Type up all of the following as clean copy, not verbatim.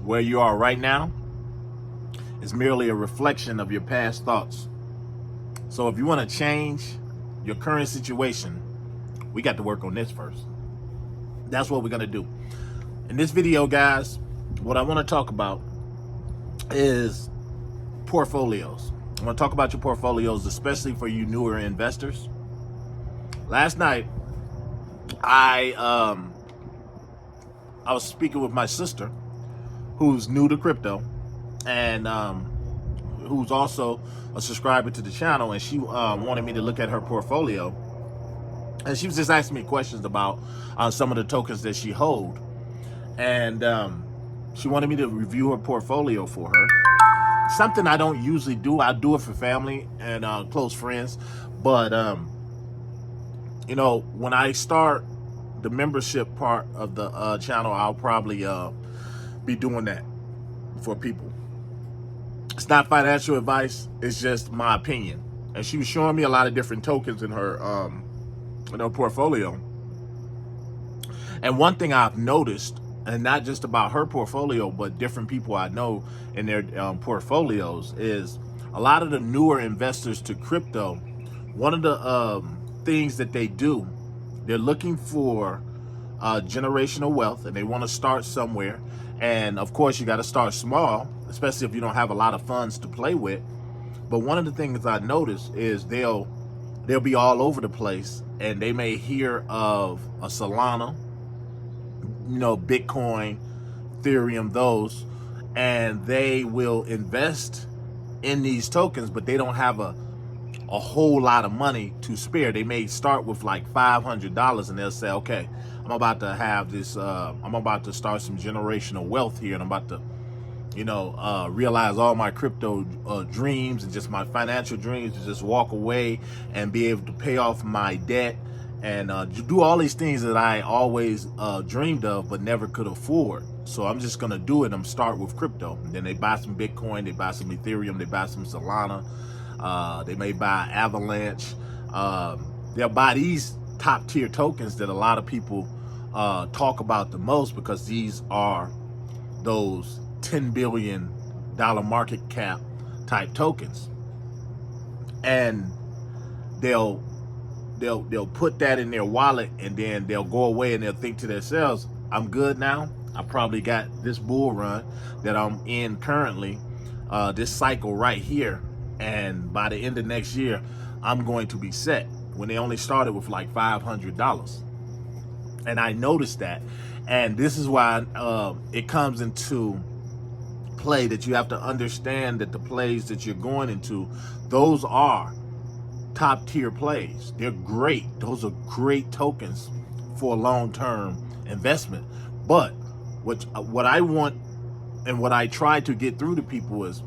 where you are right now is merely a reflection of your past thoughts. So if you want to change your current situation, we got to work on this first. That's what we're going to do. In this video, guys, what I want to talk about is portfolios. I want to talk about your portfolios, especially for you newer investors. Last night, I was speaking with my sister, who's new to crypto, and who's also a subscriber to the channel, and she wanted me to look at her portfolio, and she was just asking me questions about some of the tokens that she hold, and she wanted me to review her portfolio for her. Something I don't usually do. I do it for family and close friends, but you know, when I start the membership part of the channel, I'll probably be doing that for people. It's not financial advice, it's just my opinion. And she was showing me a lot of different tokens in her portfolio. And one thing I've noticed, and not just about her portfolio, but different people I know in their portfolios, is a lot of the newer investors to crypto, one of the things that they do, they're looking for generational wealth, and they want to start somewhere. And of course, you got to start small, especially if you don't have a lot of funds to play with. But one of the things I noticed is they'll be all over the place, and they may hear of a Solana, you know, Bitcoin, Ethereum, those, and they will invest in these tokens, but they don't have a whole lot of money to spare. They may start with like $500, and they'll say, okay, I'm about to have this, I'm about to start some generational wealth here, and I'm about to, you know, realize all my crypto dreams and just my financial dreams, to just walk away and be able to pay off my debt and do all these things that I always dreamed of but never could afford. So I'm just gonna do it. I'm start with crypto. And then they buy some Bitcoin, they buy some Ethereum, they buy some Solana, they may buy Avalanche. They'll buy these top tier tokens that a lot of people talk about the most, because these are those $10 billion market cap type tokens. And they'll put that in their wallet, and then they'll go away and they'll think to themselves, I'm good now. I probably got this bull run that I'm in currently, this cycle right here, and by the end of next year, I'm going to be set, when they only started with like $500. And I noticed that, and this is why it comes into play that you have to understand that the plays that you're going into, those are top tier plays. They're great. Those are great tokens for a long-term investment. But what I want and what I try to get through to people is,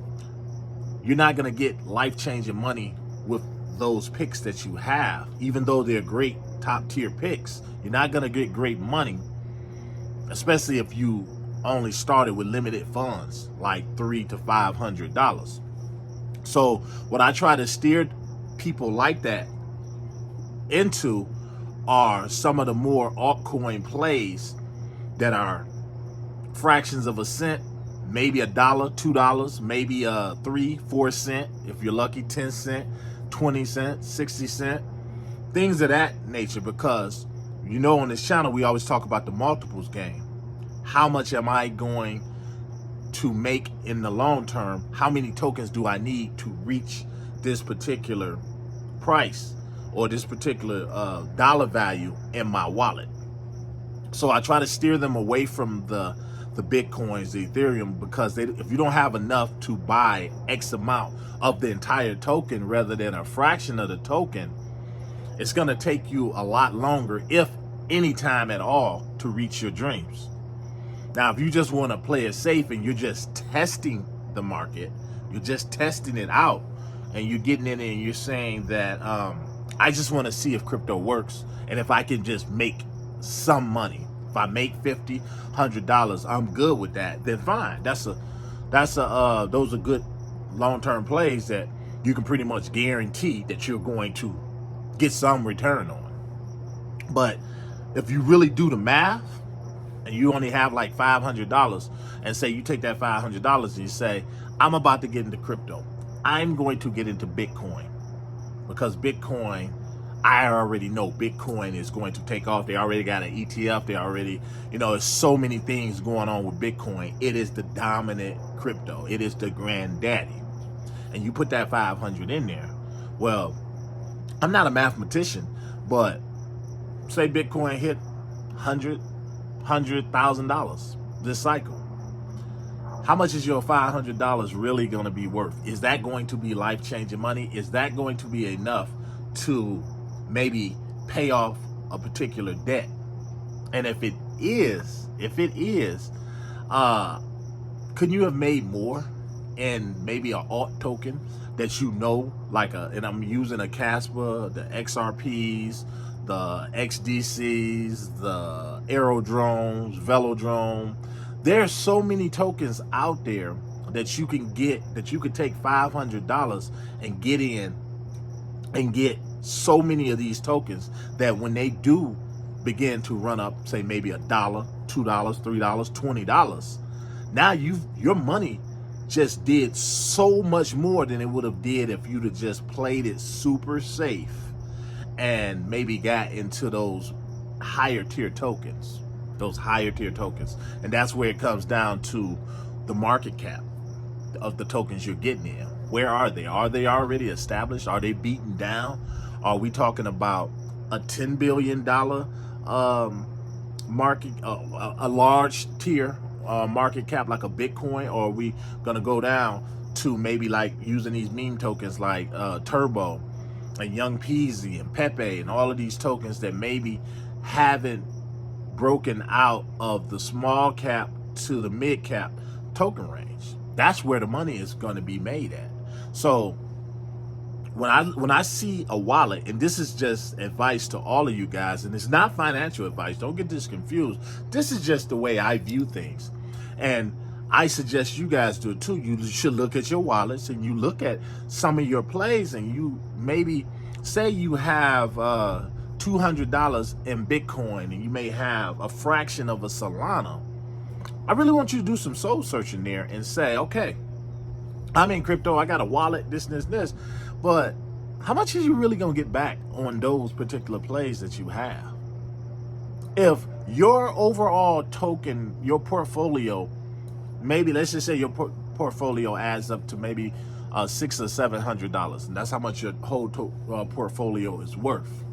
you're not going to get life-changing money with those picks that you have. Even though they're great top tier picks, you're not going to get great money, especially if you only started with limited funds, like $300 to $500. So what I try to steer people like that into are some of the more altcoin plays that are fractions of a cent, maybe $1, $2, maybe 3-4 cent, if you're lucky, 10 cent, 20 cent, 60 cent, things of that nature. Because, you know, on this channel we always talk about the multiples game. How much am I going to make in the long term? How many tokens do I need to reach this particular price or this particular dollar value in my wallet? So I try to steer them away from the Bitcoins, the Ethereum, because if you don't have enough to buy X amount of the entire token rather than a fraction of the token, it's going to take you a lot longer, if any time at all, to reach your dreams. Now, if you just want to play it safe and you're just testing the market, you're just testing it out, and you're getting in and you're saying that I just want to see if crypto works, and if I can just make some money. If I make $50, $100, I'm good with that. Then fine. Those are good long-term plays that you can pretty much guarantee that you're going to get some return on. But if you really do the math and you only have like $500, and say you take that $500 and you say, I'm about to get into crypto. I'm going to get into Bitcoin, because Bitcoin, I already know Bitcoin is going to take off. They already got an ETF. They already, there's so many things going on with Bitcoin. It is the dominant crypto. It is the granddaddy. And you put that 500 in there. Well, I'm not a mathematician, but say Bitcoin hit $100,000 this cycle. How much is your $500 really going to be worth? Is that going to be life-changing money? Is that going to be enough to maybe pay off a particular debt? And if it is, could you have made more in maybe an alt token that and I'm using a Casper, the XRPs, the XDCs, the Aerodromes, Velodrome. There's so many tokens out there that you can get, that you could take $500 and get in and get so many of these tokens that when they do begin to run up, say maybe $1, $2, $3, $20, now your money just did so much more than it would have did if you'd have just played it super safe and maybe got into those higher tier tokens. And that's where it comes down to the market cap of the tokens you're getting in. Where are they? Are they already established? Are they beaten down? Are we talking about a $10 billion market, a large tier market cap like a Bitcoin? Or are we gonna go down to maybe like using these meme tokens like Turbo and Young Peasy and Pepe and all of these tokens that maybe haven't broken out of the small cap to the mid cap token range? That's where the money is going to be made at. So when I see a wallet, and this is just advice to all of you guys, and it's not financial advice, don't get this confused. This is just the way I view things, and I suggest you guys do it too. You should look at your wallets and you look at some of your plays, and you maybe say you have $200 in Bitcoin and you may have a fraction of a Solana. I really want you to do some soul searching there and say, okay, I'm in crypto, I got a wallet, this, but how much are you really gonna get back on those particular plays that you have? If your overall token, your portfolio, maybe let's just say your portfolio adds up to maybe $600 or $700, and that's how much your whole portfolio is worth.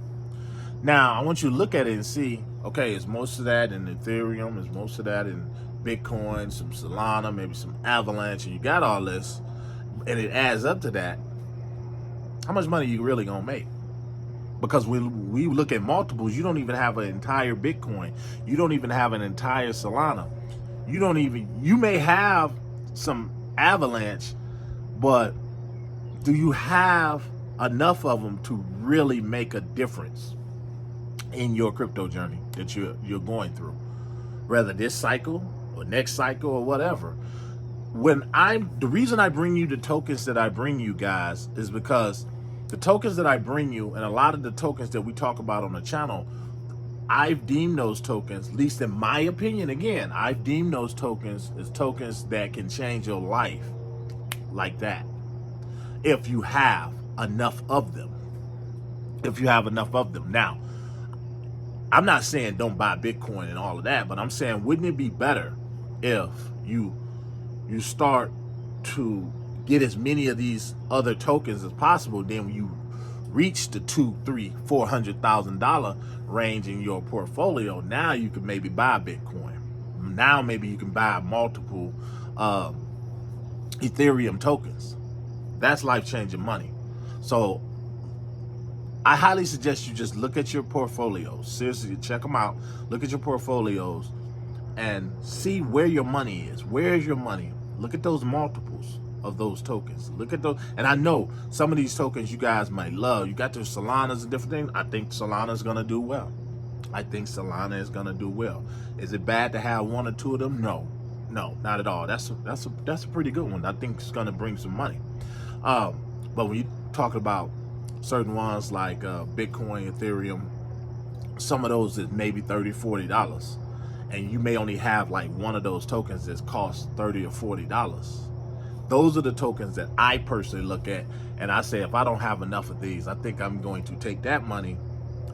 Now, I want you to look at it and see, okay, is most of that in Ethereum, is most of that in Bitcoin, some Solana, maybe some Avalanche, and you got all this, and it adds up to that. How much money are you really gonna make? Because when we look at multiples, you don't even have an entire Bitcoin. You don't even have an entire Solana. You may have some Avalanche, but do you have enough of them to really make a difference in your crypto journey that you're going through, whether this cycle or next cycle or whatever? The reason I bring you the tokens that I bring you guys is because the tokens that I bring you, and a lot of the tokens that we talk about on the channel, I've deemed those tokens, at least in my opinion, again, I've deemed those tokens as tokens that can change your life like that, if you have enough of them. Now, I'm not saying don't buy Bitcoin and all of that, but I'm saying, wouldn't it be better if you start to get as many of these other tokens as possible? Then when you reach the $200,000-$400,000 range in your portfolio, now you can maybe buy Bitcoin. Now maybe you can buy multiple Ethereum tokens. That's life-changing money. So I highly suggest you just look at your portfolios. Seriously, check them out. Look at your portfolios and see where your money is. Where is your money? Look at those multiples of those tokens. Look at those. And I know some of these tokens you guys might love. You got those Solanas and different things. I think Solana is going to do well. Is it bad to have one or two of them? No, not at all. That's a pretty good one. I think it's going to bring some money. But when you talk about certain ones like Bitcoin, Ethereum, some of those is maybe $30, $40. and you may only have like one of those tokens that costs $30 or $40. Those are the tokens that I personally look at, and I say, if I don't have enough of these, I think I'm going to take that money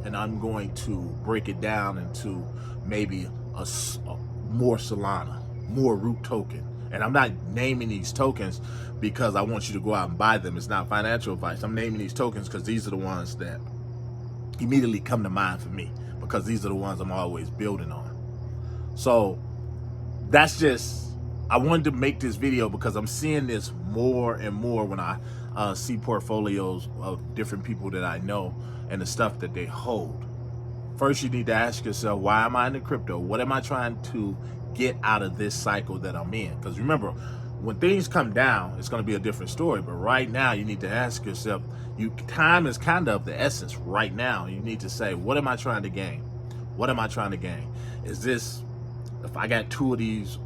and I'm going to break it down into maybe a more Solana, more Root token. And I'm not naming these tokens because I want you to go out and buy them. It's not financial advice. I'm naming these tokens because these are the ones that immediately come to mind for me, because these are the ones I'm always building on. So that's just, I wanted to make this video because I'm seeing this more and more when I see portfolios of different people that I know and the stuff that they hold. First, you need to ask yourself, why am I in the crypto? What am I trying to get out of this cycle that I'm in? Because remember, when things come down, it's going to be a different story. But right now, you need to ask yourself, time is kind of the essence right now. You need to say, what am I trying to gain? What am I trying to gain? Is this, if I got two of these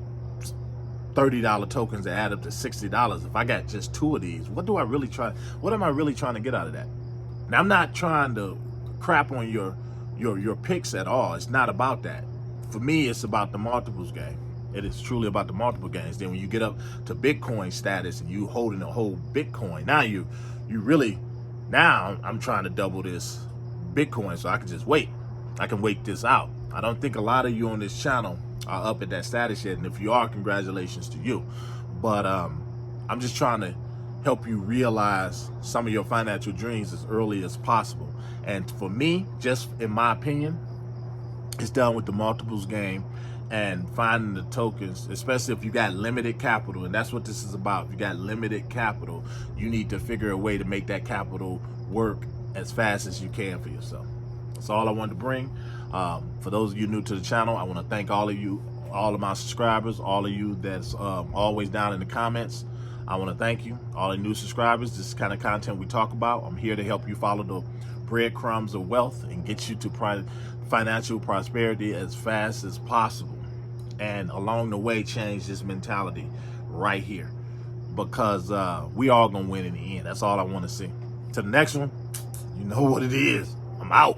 $30 tokens that add up to $60, if I got just two of these, what am I really trying to get out of that? Now, I'm not trying to crap on your picks at all. It's not about that. For me, it's about the multiples game. It is truly about the multiple gains. Then when you get up to Bitcoin status and you holding a whole Bitcoin, now you really, now I'm trying to double this Bitcoin so I can just wait. I can wait this out. I don't think a lot of you on this channel are up at that status yet, and if you are, congratulations to you. But I'm just trying to help you realize some of your financial dreams as early as possible. And for me, just in my opinion, it's done with the multiples game and finding the tokens, especially if you got limited capital. And that's what this is about. If you got limited capital, you need to figure a way to make that capital work as fast as you can for yourself. That's all I wanted to bring. For those of you new to the channel, I want to thank all of you, all of my subscribers, all of you that's always down in the comments. I want to thank you, all the new subscribers. This is the kind of content we talk about. I'm here to help you follow the breadcrumbs of wealth and get you to financial prosperity as fast as possible. And along the way, change this mentality right here, because we all gonna win in the end. That's all I want to see. To the next one, you know what it is. I'm out.